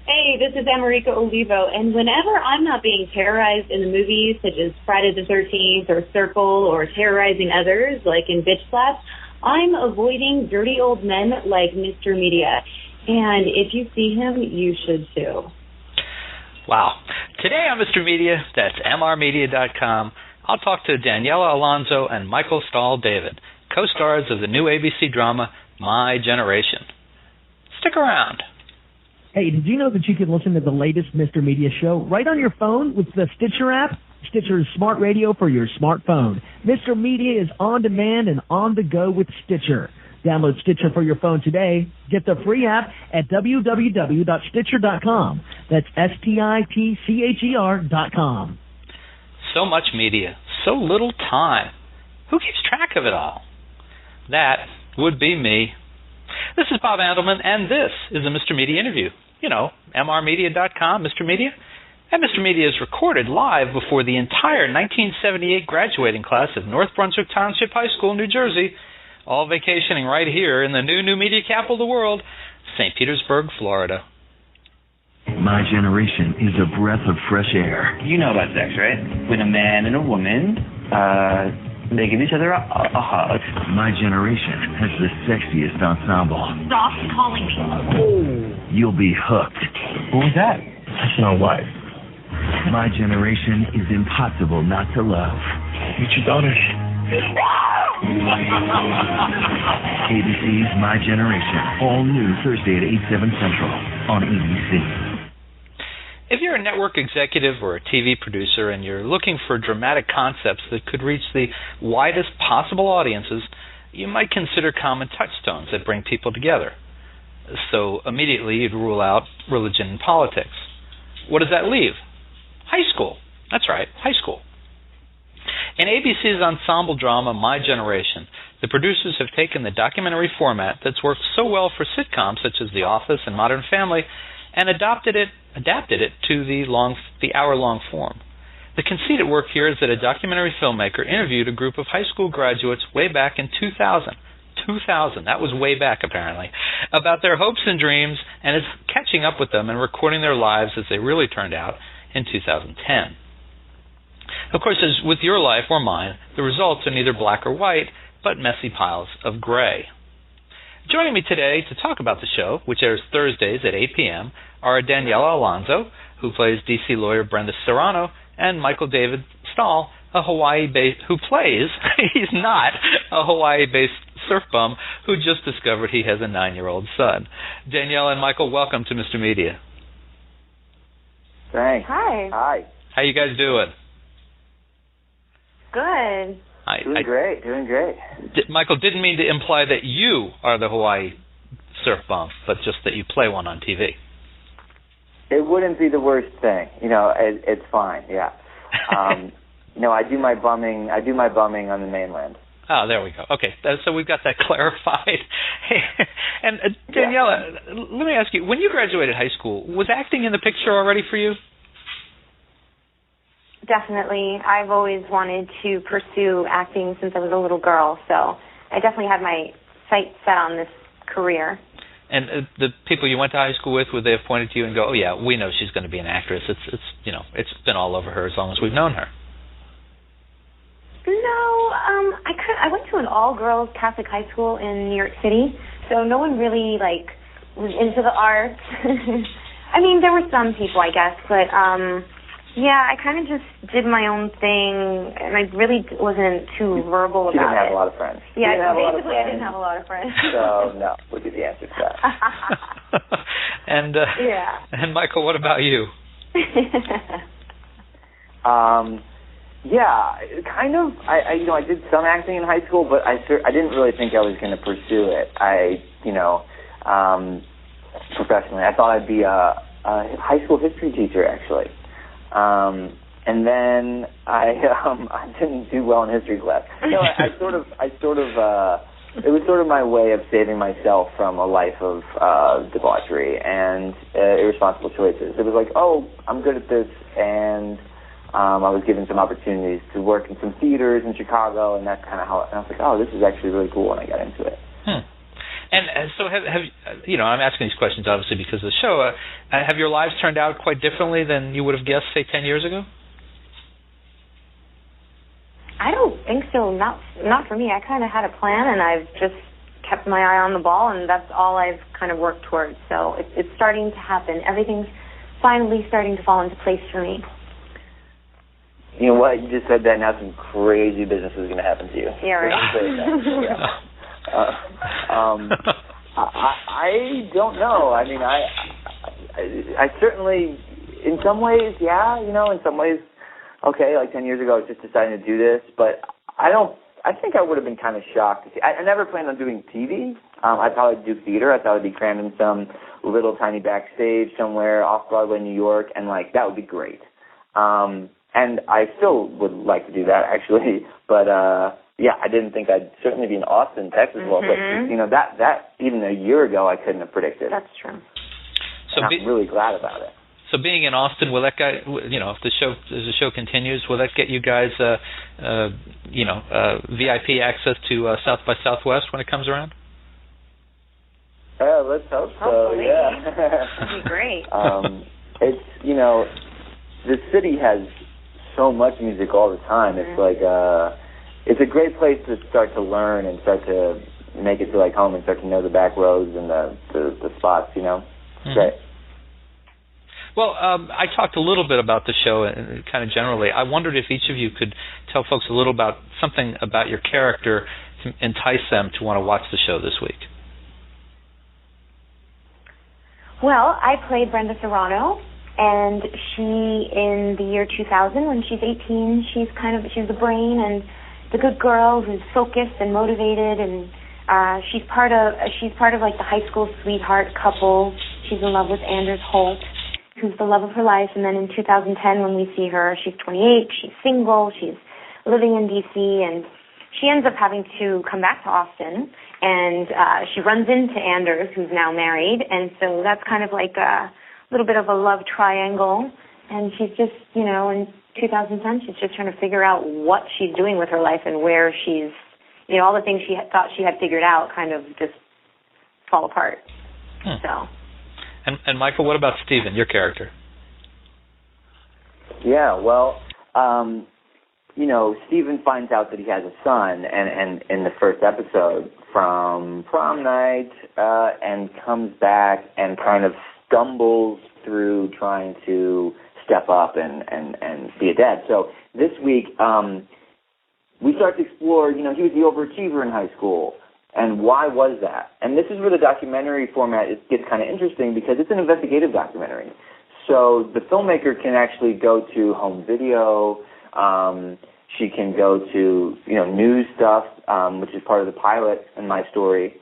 Hey, this is America Olivo, and whenever I'm not being terrorized in the movies, such as Friday the 13th or Circle, or terrorizing others, like in Bitch Slap, I'm avoiding dirty old men like Mr. Media. And if you see him, you should too. Wow. Today on Mr. Media, that's mrmedia.com, I'll talk to Daniella Alonso and Michael Stahl-David, co-stars of the new ABC drama, My Generation. Stick around. Hey, did you know that you can listen to the latest Mr. Media show right on your phone with the Stitcher app? Stitcher is smart radio for your smartphone. Mr. Media is on demand and on the go with Stitcher. Download Stitcher for your phone today. Get the free app at www.stitcher.com. That's STITCHER.com. So much media, so little time. Who keeps track of it all? That would be me. This is Bob Andelman, and this is a Mr. Media interview. You know, mrmedia.com, Mr. Media. And Mr. Media is recorded live before the entire 1978 graduating class of North Brunswick Township High School, New Jersey, all vacationing right here in the new media capital of the world, St. Petersburg, Florida. My Generation is a breath of fresh air. You know about sex, right? When a man and a woman, they give each other a hug. My Generation has the sexiest ensemble. Stop calling me. Oh. You'll be hooked. Who was that? That's my wife. My Generation is impossible not to love. Meet your daughter. ABC's My Generation, all new Thursday at 8/7 Central on ABC. If you're a network executive or a TV producer and you're looking for dramatic concepts that could reach the widest possible audiences, you might consider common touchstones that bring people together. So immediately you'd rule out religion and politics. What does that leave? High school. That's right, high school. In ABC's ensemble drama, My Generation, the producers have taken the documentary format that's worked so well for sitcoms such as The Office and Modern Family and adapted it to the hour-long form. The conceit at work here is that a documentary filmmaker interviewed a group of high school graduates way back in 2000. 2000, that was way back apparently, about their hopes and dreams, and is catching up with them and recording their lives as they really turned out in 2010. Of course, as with your life or mine, the results are neither black or white, but messy piles of gray. Joining me today to talk about the show, which airs Thursdays at 8 p.m., are Daniella Alonso, who plays D.C. lawyer Brenda Serrano, and Michael David Stahl, who plays, he's not, a Hawaii-based surf bum who just discovered he has a 9-year-old son. Daniella and Michael, welcome to Mr. Media. Thanks. Hi. Hi. How you guys doing? Good. Doing great. Michael, didn't mean to imply that you are the Hawaii surf bum, but just that you play one on TV. It wouldn't be the worst thing. You know, it's fine, yeah. No, I do my bumming on the mainland. Oh, there we go. Okay, so we've got that clarified. And Daniella, let me ask you, when you graduated high school, was acting in the picture already for you? Definitely. I've always wanted to pursue acting since I was a little girl, so I definitely had my sights set on this career. And the people you went to high school with, would they have pointed to you and go, "Oh yeah, we know she's going to be an actress. It's been all over her as long as we've known her." No, I went to an all-girls Catholic high school in New York City, so no one really was into the arts. I mean, there were some people, I guess, but yeah, I kind of just did my own thing, and I really wasn't too verbal about it. You didn't have a lot of friends. Yeah, basically I didn't have a lot of friends. So, no, would be the answer to that. And Michael, what about you? Yeah, kind of. I did some acting in high school, but I didn't really think I was going to pursue it. Professionally, I thought I'd be a high school history teacher, actually. And then I didn't do well in history class. No, it was sort of my way of saving myself from a life of debauchery and irresponsible choices. It was like, oh, I'm good at this, and I was given some opportunities to work in some theaters in Chicago, and that's kind of how. And I was like, oh, this is actually really cool, and I got into it. And so have I'm asking these questions obviously because of the show. Have your lives turned out quite differently than you would have guessed, say, 10 years ago? I don't think so. Not for me. I kind of had a plan, and I've just kept my eye on the ball, and that's all I've kind of worked towards. So it's starting to happen. Everything's finally starting to fall into place for me. You know what? You just said that. Now some crazy business is going to happen to you. Yeah, right. I don't know. I mean, I certainly, in some ways, yeah. In some ways, okay. Like 10 years ago, I was just deciding to do this, but I think I would have been kind of shocked to see. I never planned on doing TV. I'd probably do theater. I thought I'd be crammed in some little tiny backstage somewhere off Broadway, New York, and that would be great. And I still would like to do that, actually. But, yeah, I didn't think I'd certainly be in Austin, Texas. Well, but, that even a year ago I couldn't have predicted. That's true. So I'm really glad about it. So being in Austin, will that guy, if the show continues, will that get you guys, VIP access to South by Southwest when it comes around? Yeah, let's hope so. Hopefully. Yeah, that'd be great. It's the city has so much music all the time. It's it's a great place to start to learn and start to make it feel like home and start to know the back roads and the spots. It's great. Well, I talked a little bit about the show kind of generally. I wondered if each of you could tell folks a little about something about your character to entice them to want to watch the show this week. Well, I played Brenda Serrano, and she, in the year 2000, when she's 18, she's the brain and the good girl who's focused and motivated, and she's part of like the high school sweetheart couple. She's in love with Anders Holt, who's the love of her life. And then in 2010, when we see her, she's 28, she's single, she's living in D.C., and she ends up having to come back to Austin, and she runs into Anders, who's now married, and so that's kind of like a little bit of a love triangle, and she's just, in 2010, she's just trying to figure out what she's doing with her life and where she's, all the things she thought she had figured out kind of just fall apart. So. And Michael, what about Stephen, your character? Yeah, well, Stephen finds out that he has a son, and in the first episode from prom night, and comes back and kind of stumbles through trying to step up and be a dad. So this week, we start to explore, he was the overachiever in high school. And why was that? And this is where the documentary format gets kind of interesting because it's an investigative documentary. So the filmmaker can actually go to home video. She can go to, news stuff, which is part of the pilot in my story.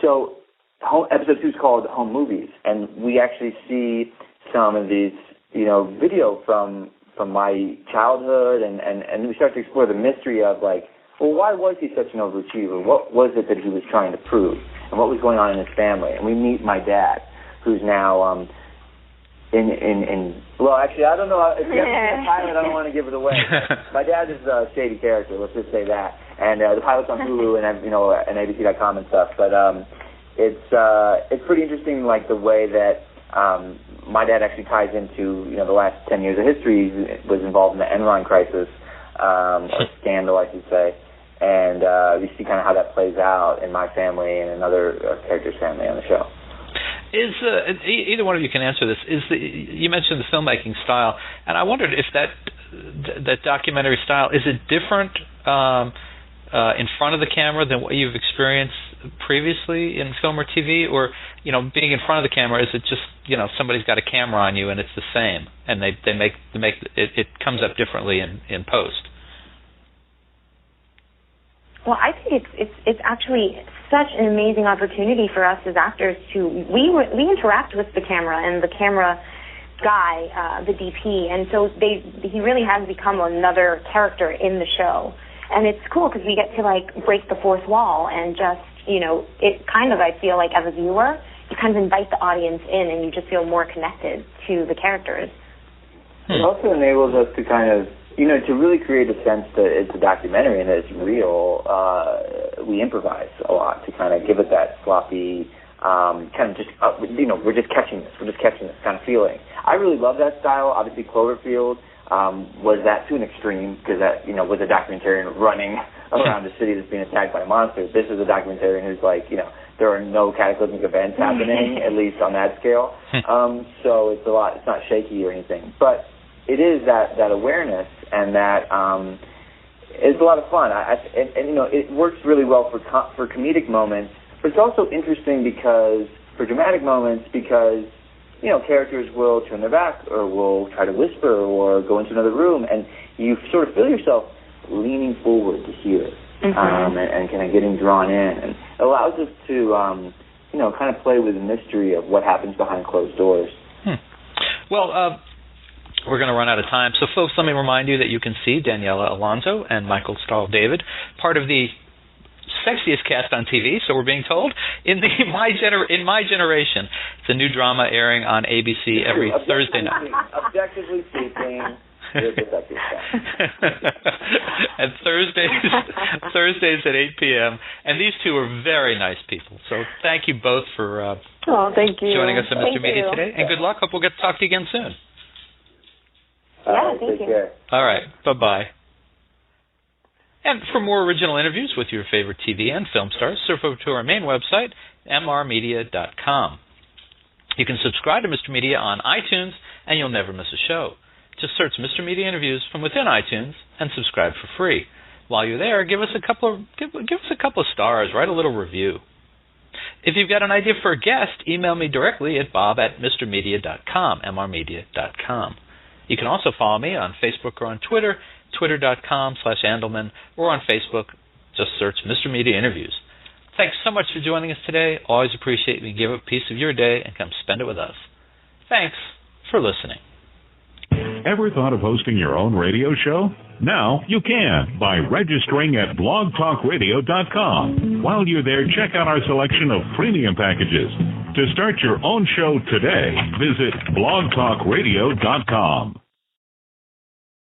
So episode 2 is called Home Movies. And we actually see some of these, video from my childhood. And we start to explore the mystery of, well, why was he such an overachiever? What was it that he was trying to prove? And what was going on in his family? And we meet my dad, who's now well, actually, I don't know. If you have to see the pilot, I don't want to give it away. My dad is a shady character, let's just say that. And the pilot's on Hulu and, and ABC.com and stuff. But it's pretty interesting, the way that my dad actually ties into, the last 10 years of history. He was involved in the Enron crisis, or scandal, I should say. And we see kind of how that plays out in my family and another character's family on the show. Is either one of you can answer this? You mentioned the filmmaking style, and I wondered if that documentary style, is it different in front of the camera than what you've experienced previously in film or TV, or being in front of the camera, is it just somebody's got a camera on you and it's the same, and they make it comes up differently in post? Well, I think it's actually such an amazing opportunity for us as actors we interact with the camera and the camera guy, the DP, and so he really has become another character in the show, and it's cool because we get to break the fourth wall and just it kind of, I feel like as a viewer, you kind of invite the audience in and you just feel more connected to the characters. It also enables us to kind of to really create a sense that it's a documentary and that it's real, we improvise a lot to kind of give it that sloppy, kind of just, we're just catching this kind of feeling. I really love that style. Obviously, Cloverfield was that to an extreme, because that, was a documentarian running around a city that's being attacked by monsters. This is a documentarian who's like, there are no cataclysmic events happening, at least on that scale. So it's not shaky or anything. But it is that awareness, and that it's a lot of fun. It works really well for comedic moments, but it's also interesting for dramatic moments, because characters will turn their back or will try to whisper or go into another room, and you sort of feel yourself leaning forward to hear it, and kind of getting drawn in. And it allows us to, kind of play with the mystery of what happens behind closed doors. Well, we're going to run out of time. So, folks, let me remind you that you can see Daniella Alonso and Michael Stahl-David, part of the sexiest cast on TV, so we're being told, in My Generation. It's a new drama airing on ABC every Thursday night. Objectively speaking, you're the sexiest cast. And Thursdays at 8 p.m. And these two are very nice people. So thank you both for thank you. joining us on Mr. Media today. And good luck. Hope we'll get to talk to you again soon. Thank you. Care. All right. Bye-bye. And for more original interviews with your favorite TV and film stars, surf over to our main website, mrmedia.com. You can subscribe to Mr. Media on iTunes, and you'll never miss a show. Just search Mr. Media Interviews from within iTunes and subscribe for free. While you're there, give us a couple of stars. Write a little review. If you've got an idea for a guest, email me directly at bob@mrmedia.com, mrmedia.com. You can also follow me on Facebook or on Twitter, twitter.com/Andelman, or on Facebook. Just search Mr. Media Interviews. Thanks so much for joining us today. Always appreciate when you give a piece of your day and come spend it with us. Thanks for listening. Ever thought of hosting your own radio show? Now you can by registering at blogtalkradio.com. While you're there, check out our selection of premium packages. To start your own show today, visit blogtalkradio.com.